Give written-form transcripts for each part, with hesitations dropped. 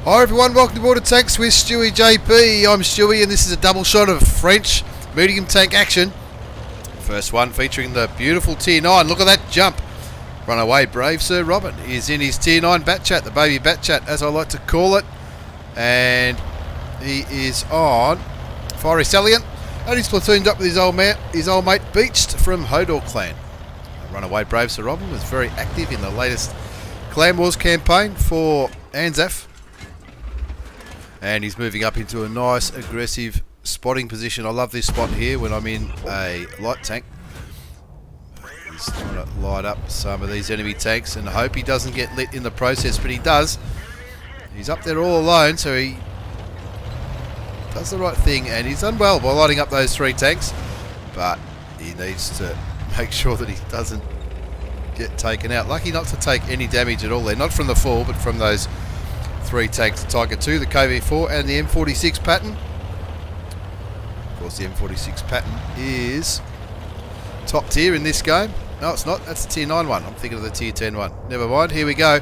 Hi everyone, welcome to Boarded Tanks with stewiejp. I'm Stewie and this is a double shot of French medium tank action. First one featuring the beautiful Tier 9. Look at that jump. Runaway brave Sir Robin is in his Tier 9 Batchat, the baby Batchat as I like to call it. And he is on Fiery Salient and he's platooned up with his old mate Beached from Hodor clan. Runaway brave Sir Robin was very active in the latest Clan Wars campaign for Anzaf. And he's moving up into a nice aggressive spotting position. I love this spot here when I'm in a light tank. He's trying to light up some of these enemy tanks and hope he doesn't get lit in the process, but he does. He's up there all alone, so he does the right thing, and he's done well by lighting up those three tanks, but he needs to make sure that he doesn't get taken out. Lucky not to take any damage at all there, not from the fall, but from those three tanks, the Tiger 2, the KV4 and the M46 pattern. Of course the M46 pattern is top tier in this game. No, it's not, that's the Tier 9 one. I'm thinking of the Tier 10 one. Never mind, here we go.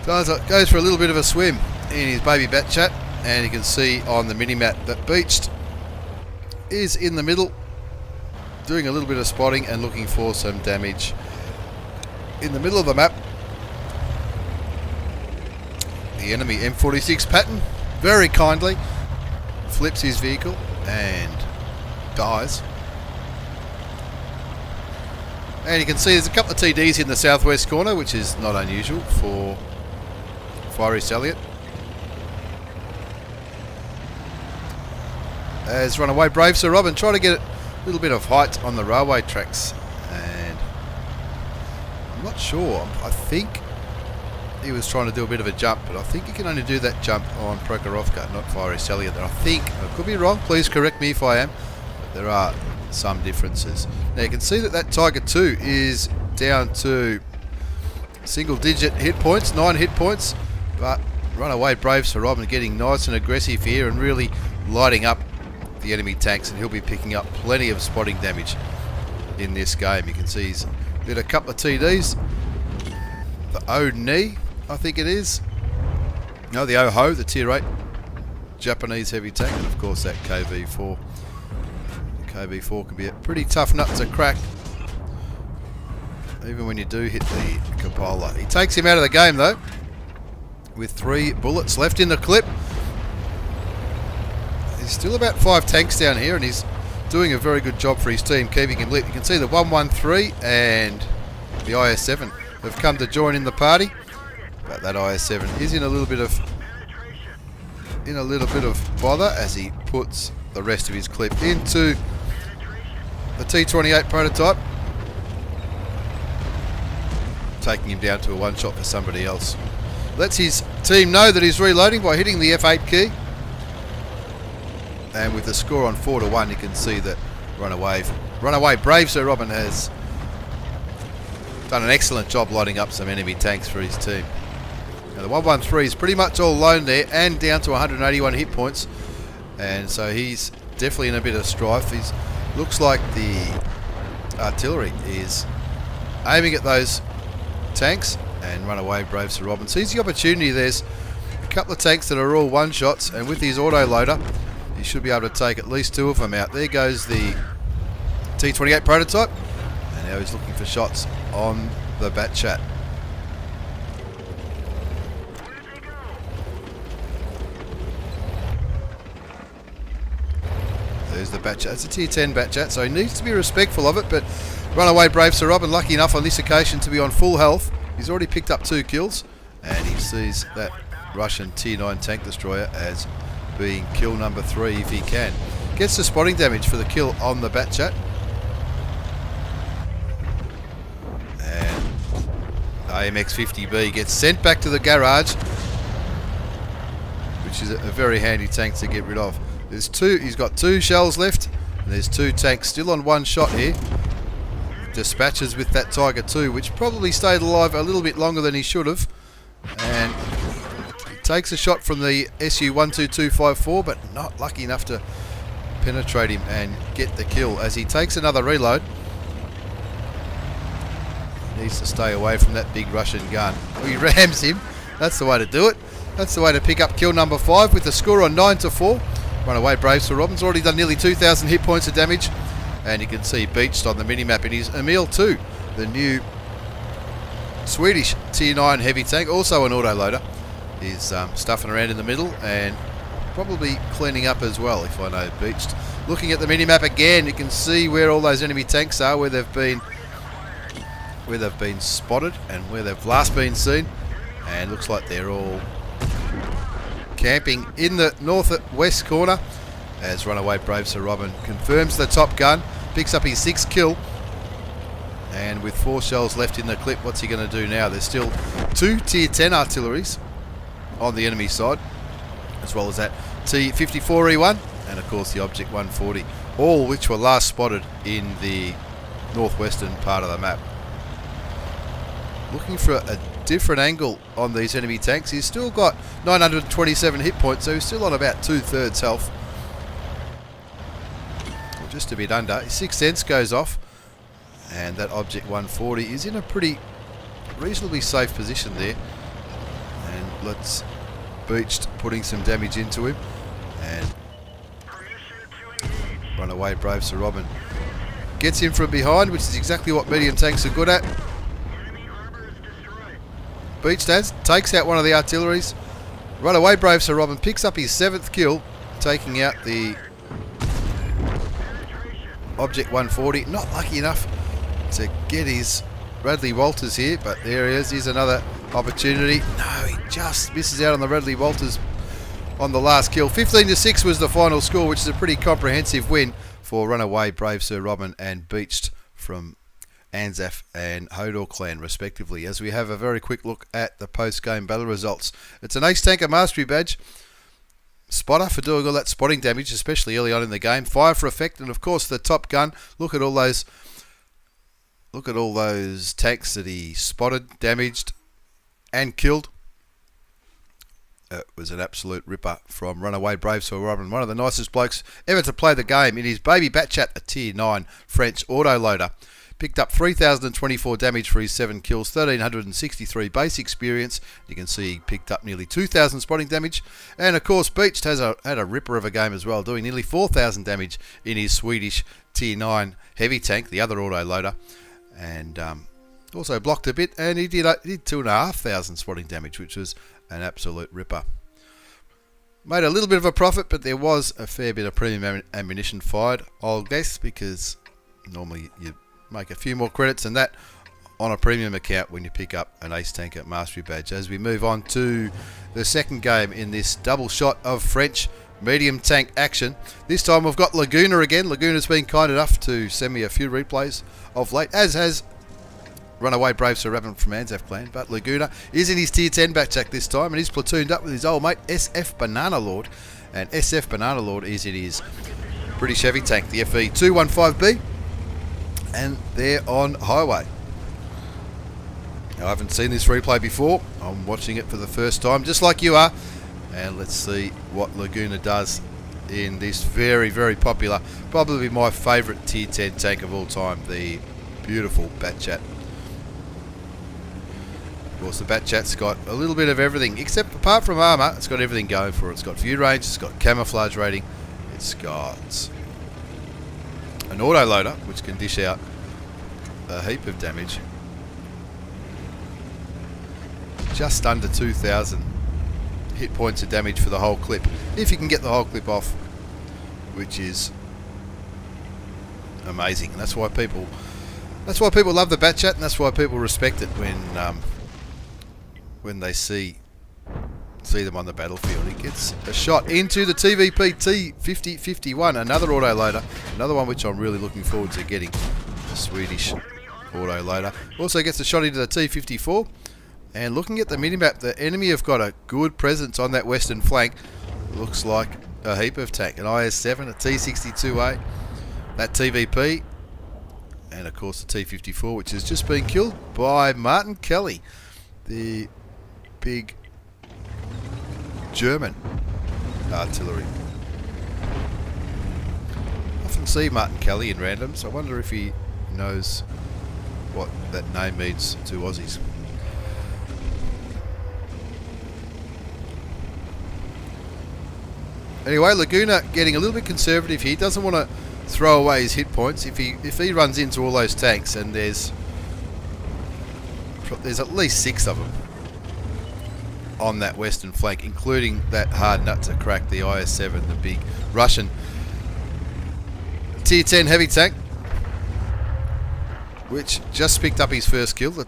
Goes for a little bit of a swim in his baby Batchat, and you can see on the mini-map that Beached is in the middle doing a little bit of spotting and looking for some damage. In the middle of the map, the enemy M46 pattern very kindly flips his vehicle and dies. And you can see there's a couple of TDs in the southwest corner, which is not unusual for Fiery Salient. As Runaway brave Sir Robin trying to get a little bit of height on the railway tracks, and I'm not sure, I think he was trying to do a bit of a jump, but I think you can only do that jump on Prokhorovka, not Fiery Salient. I think, I could be wrong, please correct me if I am, but there are some differences. Now you can see that that Tiger 2 is down to single digit hit points, 9 hit points, but Runaway brave Sir Robin getting nice and aggressive here and really lighting up the enemy tanks, and he'll be picking up plenty of spotting damage in this game. You can see he's did a couple of TDs. The O-Ni, I think it is. No, the O-Ho, the Tier 8 Japanese heavy tank, and of course that KV4. The KV4 can be a pretty tough nut to crack, even when you do hit the cupola. He takes him out of the game though, with 3 bullets left in the clip. There's still about 5 tanks down here, and he's doing a very good job for his team, keeping him lit. You can see the 113 and the IS-7 have come to join in the party, but that IS-7 is in a little bit of bother as he puts the rest of his clip into the T28 prototype, taking him down to a one shot for somebody else. Lets his team know that he's reloading by hitting the F8 key, and with the score on 4-1 you can see that Runaway brave Sir Robin has done an excellent job lighting up some enemy tanks for his team. Now the 113 is pretty much all alone there and down to 181 hit points, and so he's definitely in a bit of strife. He's looks like the artillery is aiming at those tanks, and Runaway brave Sir Robin sees the opportunity. There's a couple of tanks that are all one shots, and with his auto loader he should be able to take at least 2 of them out. There goes the T28 prototype, and now he's looking for shots on the Batchat. There's the Batchat. It's a Tier 10 Batchat, so he needs to be respectful of it, but Runaway brave Sir Robin, lucky enough on this occasion to be on full health. He's already picked up 2 kills, and he sees that Russian Tier 9 tank destroyer as being kill number 3 if he can. Gets the spotting damage for the kill on the Batchat. And AMX-50B gets sent back to the garage, which is a very handy tank to get rid of. He's got 2 shells left, and there's 2 tanks still on one shot here. Dispatches with that Tiger 2, which probably stayed alive a little bit longer than he should have. And he takes a shot from the SU-12254, but not lucky enough to penetrate him and get the kill as he takes another reload. He needs to stay away from that big Russian gun. He rams him. That's the way to do it. That's the way to pick up kill number 5 with the score on 9-4. Runaway Braves for Robin's already done nearly 2,000 hit points of damage. And you can see Beached on the minimap. It is Emil 2, the new Swedish Tier 9 heavy tank, also an autoloader. He's stuffing around in the middle and probably cleaning up as well, if I know Beached. Looking at the minimap again, you can see where all those enemy tanks are, where they've been spotted and where they've last been seen. And looks like they're all camping in the northwest corner as Runaway Brave Sir Robin confirms the top gun, picks up his 6th kill, and with 4 shells left in the clip, what's he going to do now? There's still 2 Tier 10 artilleries on the enemy side, as well as that T-54E1 and of course the Object 140, all which were last spotted in the northwestern part of the map. Looking for a different angle on these enemy tanks. He's still got 927 hit points, so he's still on about 2/3 health. Or just a bit under. His 6th sense goes off, and that Object 140 is in a pretty reasonably safe position there. And let's Beached putting some damage into him, and Runaway Brave Sir Robin gets him from behind, which is exactly what medium tanks are good at. Beached takes out one of the artilleries. Runaway Brave Sir Robin picks up his 7th kill, taking out the Object 140. Not lucky enough to get his Radley Walters here, but there he is. Here's another opportunity. No, he just misses out on the Radley Walters on the last kill. 15-6 was the final score, which is a pretty comprehensive win for Runaway Brave Sir Robin and Beached from Anzac and Hodor clan respectively, as we have a very quick look at the post-game battle results. It's an Ace Tanker Mastery badge. Spotter for doing all that spotting damage, especially early on in the game. Fire for effect, and of course the top gun. Look at all those tanks that he spotted, damaged and killed. It was an absolute ripper from Runaway Brave Sir Robin, one of the nicest blokes ever to play the game in his baby Batchat, a Tier 9 French autoloader. Picked up 3,024 damage for his 7 kills, 1,363 base experience. You can see he picked up nearly 2,000 spotting damage. And of course, Beached had a ripper of a game as well, doing nearly 4,000 damage in his Swedish Tier 9 heavy tank, the other autoloader. And also blocked a bit, and he did 2,500 spotting damage, which was an absolute ripper. Made a little bit of a profit, but there was a fair bit of premium ammunition fired, I'll guess, because normally you make a few more credits than that on a premium account when you pick up an Ace Tanker Mastery badge. As we move on to the second game in this double shot of French medium tank action, this time we've got Laguna again. Laguna's been kind enough to send me a few replays of late, as has Runaway Brave Sir Robin from Anzac clan, but Laguna is in his Tier 10 Batchat this time, and he's platooned up with his old mate SF Banana Lord, and SF Banana Lord is in his British heavy tank, the FE215B, and they're on highway. Now, I haven't seen this replay before. I'm watching it for the first time, just like you are, and let's see what Laguna does in this very, very popular, probably my favourite Tier 10 tank of all time, the beautiful Batchat. Of course, the Batchat's got a little bit of everything, except apart from armour, it's got everything going for it. It's got view range, it's got camouflage rating, it's got an autoloader, which can dish out a heap of damage. Just under 2,000 hit points of damage for the whole clip, if you can get the whole clip off, which is amazing. And that's why people love the Batchat, and that's why people respect it when they see them on the battlefield. He gets a shot into the TVP T5051, another autoloader, another one which I'm really looking forward to getting, the Swedish autoloader. Also gets a shot into the T54, and looking at the minimap, the enemy have got a good presence on that western flank. Looks like a heap of tank, an IS-7, a T62A, that TVP, and of course the T54, which has just been killed by Martin Kelly, the big German artillery. Often see Martin Kelly in randoms. I wonder if he knows what that name means to Aussies. Anyway, Laguna getting a little bit conservative here. Doesn't want to throw away his hit points. If he runs into all those tanks, and there's at least 6 of them on that western flank, including that hard nut to crack, the IS-7, the big Russian Tier 10 heavy tank, which just picked up his first kill.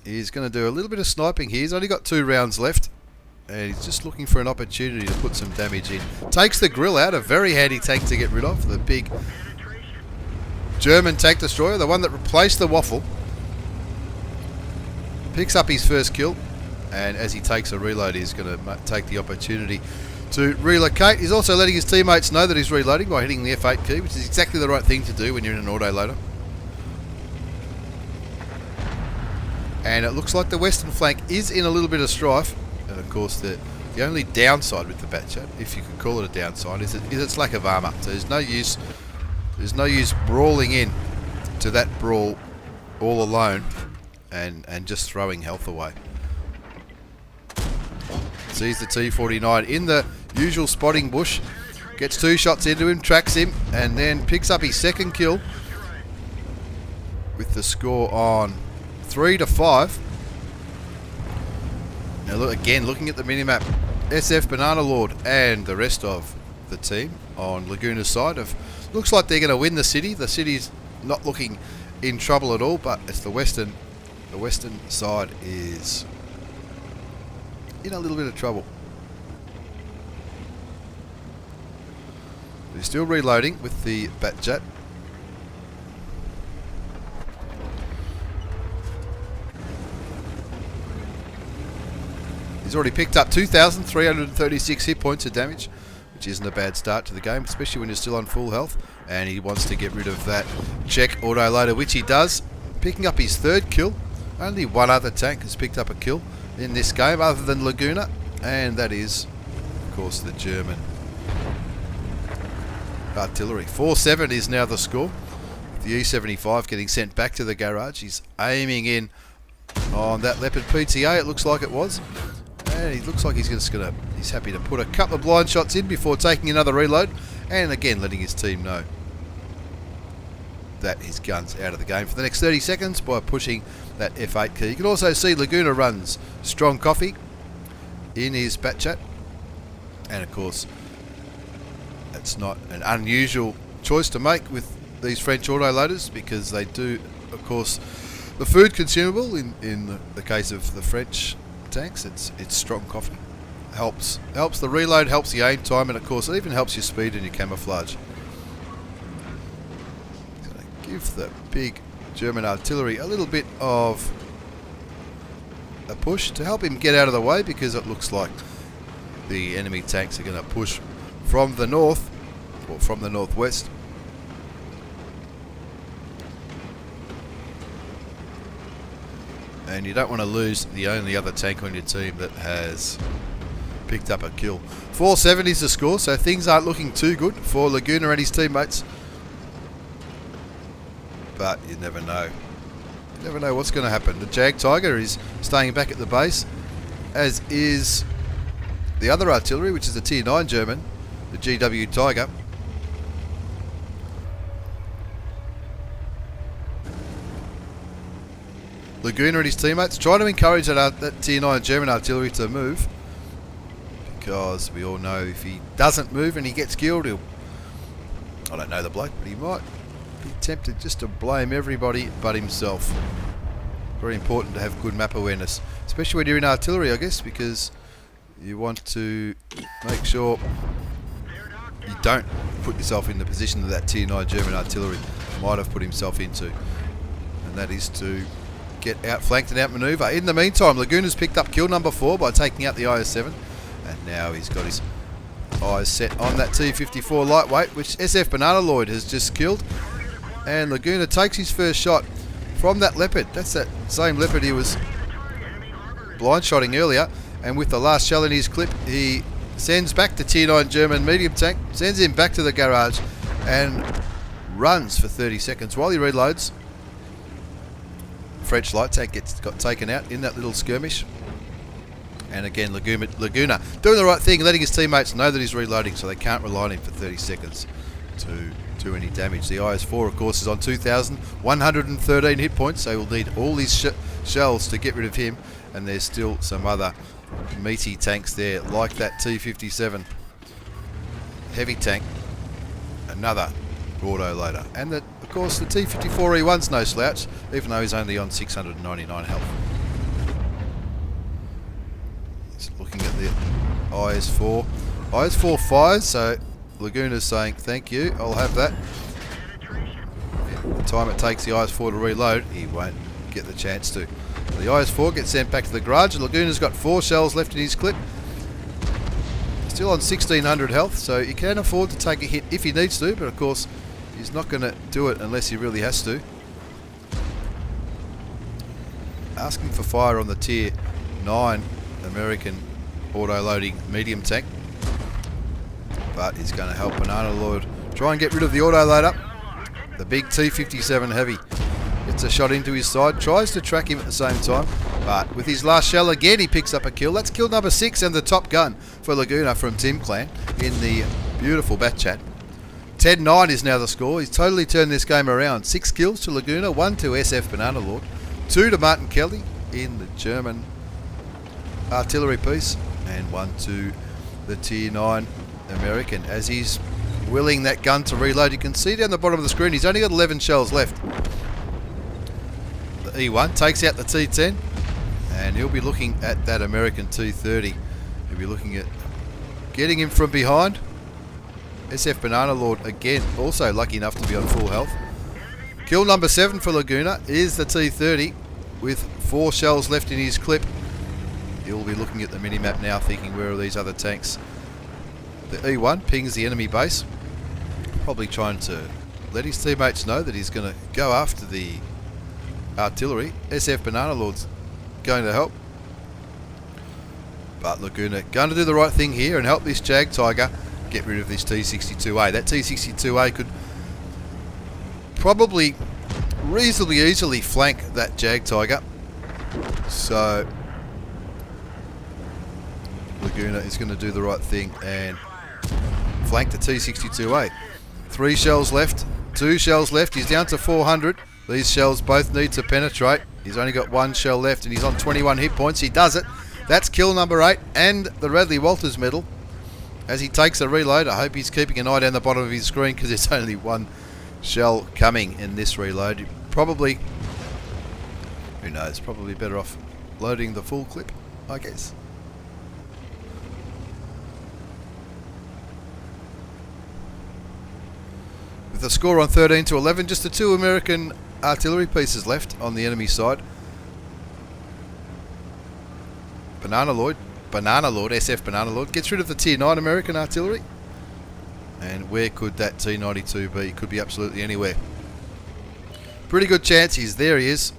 He's going to do a little bit of sniping here. He's only got 2 rounds left, and he's just looking for an opportunity to put some damage in. Takes the grill out, a very handy tank to get rid of, the big German tank destroyer, the one that replaced the Waffle. Picks up his first kill, and as he takes a reload, he's going to take the opportunity to relocate. He's also letting his teammates know that he's reloading by hitting the F8 key, which is exactly the right thing to do when you're in an autoloader. And it looks like the western flank is in a little bit of strife. And of course, the only downside with the Batchat, if you could call it a downside, is its lack of armour. So there's no use brawling in to that brawl all alone and just throwing health away. Sees the T-49 in the usual spotting bush, gets 2 shots into him, tracks him, and then picks up his second kill with the score on 3-5. Now look again, looking at the minimap, SF, Banana Lord, and the rest of the team on Laguna's side looks like they're going to win the city. The city's not looking in trouble at all, but it's the western side is in a little bit of trouble. He's still reloading with the Batchat. He's already picked up 2,336 hit points of damage, which isn't a bad start to the game, especially when you're still on full health. And he wants to get rid of that Czech autoloader, which he does, picking up his 3rd kill. Only one other tank has picked up a kill in this game other than Laguna, and that is, of course, the German artillery. 4-7 is now the score. The E-75 getting sent back to the garage. He's aiming in on that Leopard PTA, it looks like it was. And he looks like he's happy to put a couple of blind shots in before taking another reload, and again letting his team know that his gun's out of the game for the next 30 seconds by pushing that F8 key. You can also see Laguna runs strong coffee in his Batchat, and of course it's not an unusual choice to make with these French autoloaders, because they do, of course, the food consumable in the case of the French tanks, it's strong coffee. Helps the reload, helps the aim time, and of course it even helps your speed and your camouflage. Gonna give the big German artillery a little bit of a push to help him get out of the way, because it looks like the enemy tanks are going to push from the north, or from the northwest. And you don't want to lose the only other tank on your team that has picked up a kill. 4-7 is the score, so things aren't looking too good for Laguna and his teammates. But you never know. You never know what's going to happen. The Jag Tiger is staying back at the base, as is the other artillery, which is the Tier 9 German, the GW Tiger. Laguna and his teammates trying to encourage that Tier 9 German artillery to move, because we all know if he doesn't move and he gets killed, I don't know the bloke, but he might be tempted just to blame everybody but himself. Very important to have good map awareness, especially when you're in artillery, I guess, because you want to make sure you don't put yourself in the position that Tier 9 German artillery might have put himself into, and that is to get outflanked and outmaneuver. In the meantime, Laguna's picked up kill number 4 by taking out the IS-7, and now he's got his eyes set on that T-54 lightweight, which SF Banana Lloyd has just killed, and Laguna takes his first shot from that Leopard. That's that same Leopard he was blind shotting earlier, and with the last shell in his clip, he sends back the Tier 9 German medium tank, sends him back to the garage, and runs for 30 seconds while he reloads. French light tank got taken out in that little skirmish, And again, Laguna doing the right thing, letting his teammates know that he's reloading so they can't rely on him for 30 seconds to do any damage. The IS-4, of course, is on 2,113 hit points, so we'll need all these shells to get rid of him. And there's still some other meaty tanks there, like that T-57 heavy tank, another auto loader. And of course, the T-54E1's no slouch, even though he's only on 699 health. Looking at the IS-4. IS-4 fires, so Laguna's saying, thank you, I'll have that. The time it takes the IS-4 to reload, he won't get the chance to. The IS-4 gets sent back to the garage, and Laguna's got 4 shells left in his clip. Still on 1600 health, so he can afford to take a hit if he needs to, but of course, he's not going to do it unless he really has to. Asking for fire on the Tier 9 American auto-loading medium tank, but he's going to help Banana Lord try and get rid of the auto-loader. The big T-57 heavy gets a shot into his side, tries to track him at the same time, but with his last shell again he picks up a kill. That's kill number 6 and the top gun for Laguna from Tim Clan in the beautiful Batchat. 10-9 is now the score. He's totally turned this game around. 6 kills to Laguna, 1 to SF Banana Lord, 2 to Martin Kelly in the German artillery piece, and 1 to the Tier 9 American. As he's willing that gun to reload, you can see down the bottom of the screen he's only got 11 shells left. The E1 takes out the T10, and he'll be looking at that American T30. He'll be looking at getting him from behind. SF Banana Lord again also lucky enough to be on full health. Kill number 7 for Laguna is the T30 with 4 shells left in his clip. He'll be looking at the minimap now, thinking, where are these other tanks? The E1 pings the enemy base, probably trying to let his teammates know that he's going to go after the artillery. SF Banana Lord's going to help, but Laguna going to do the right thing here and help this Jag Tiger get rid of this T-62A. That T-62A could probably reasonably easily flank that Jag Tiger, so Laguna is going to do the right thing and flank the T-62A. 3 shells left, 2 shells left. He's down to 400. These shells both need to penetrate. He's only got 1 shell left and he's on 21 hit points. He does it. That's kill number 8 and the Radley Walters medal. As he takes a reload, I hope he's keeping an eye down the bottom of his screen because there's only 1 shell coming in this reload. Probably, who knows, probably better off loading the full clip, I guess. With the score on 13-11, just the 2 American artillery pieces left on the enemy side. Banana Lord, SF Banana Lord, gets rid of the Tier 9 American artillery. And where could that T-92 be? Could be absolutely anywhere. Pretty good chance he's there. He is.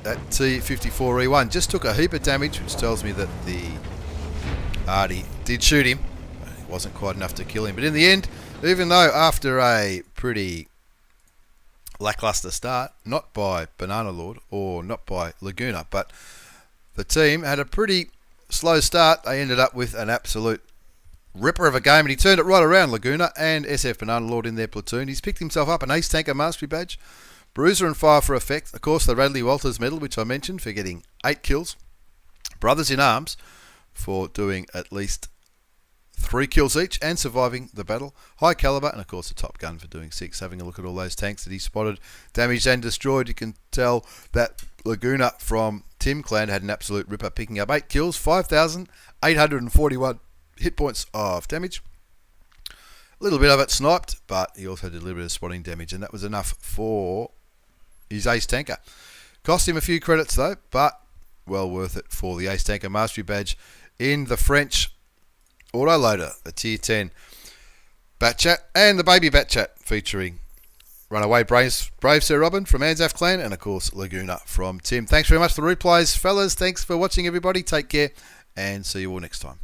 That T-54E1 just took a heap of damage, which tells me that the Artie did shoot him. It wasn't quite enough to kill him. But in the end, even though after a pretty lackluster start, not by Banana Lord or not by Laguna, but the team had a pretty slow start, they ended up with an absolute ripper of a game, and he turned it right around. Laguna and SF Banana Lord in their platoon. He's picked himself up an Ace Tanker Mastery Badge, Bruiser and Fire for Effect, of course the Radley Walters medal, which I mentioned, for getting 8 kills, Brothers in Arms for doing at least 3 kills each and surviving the battle, High Caliber, and of course the Top Gun for doing 6. Having a look at all those tanks that he spotted, damaged and destroyed, you can tell that Laguna from Tim Clan had an absolute ripper, picking up 8 kills, 5,841 hit points of damage. A little bit of it sniped, but he also did a little bit of spotting damage, and that was enough for his Ace Tanker. Cost him a few credits though, but well worth it for the Ace Tanker Mastery Badge in the French Autoloader, the Tier 10 Batchat, and the Baby Batchat featuring Runaway Brave Sir Robin from Anzaf Clan, and of course Laguna from Tim. Thanks very much for the replies, fellas. Thanks for watching, everybody. Take care, and see you all next time.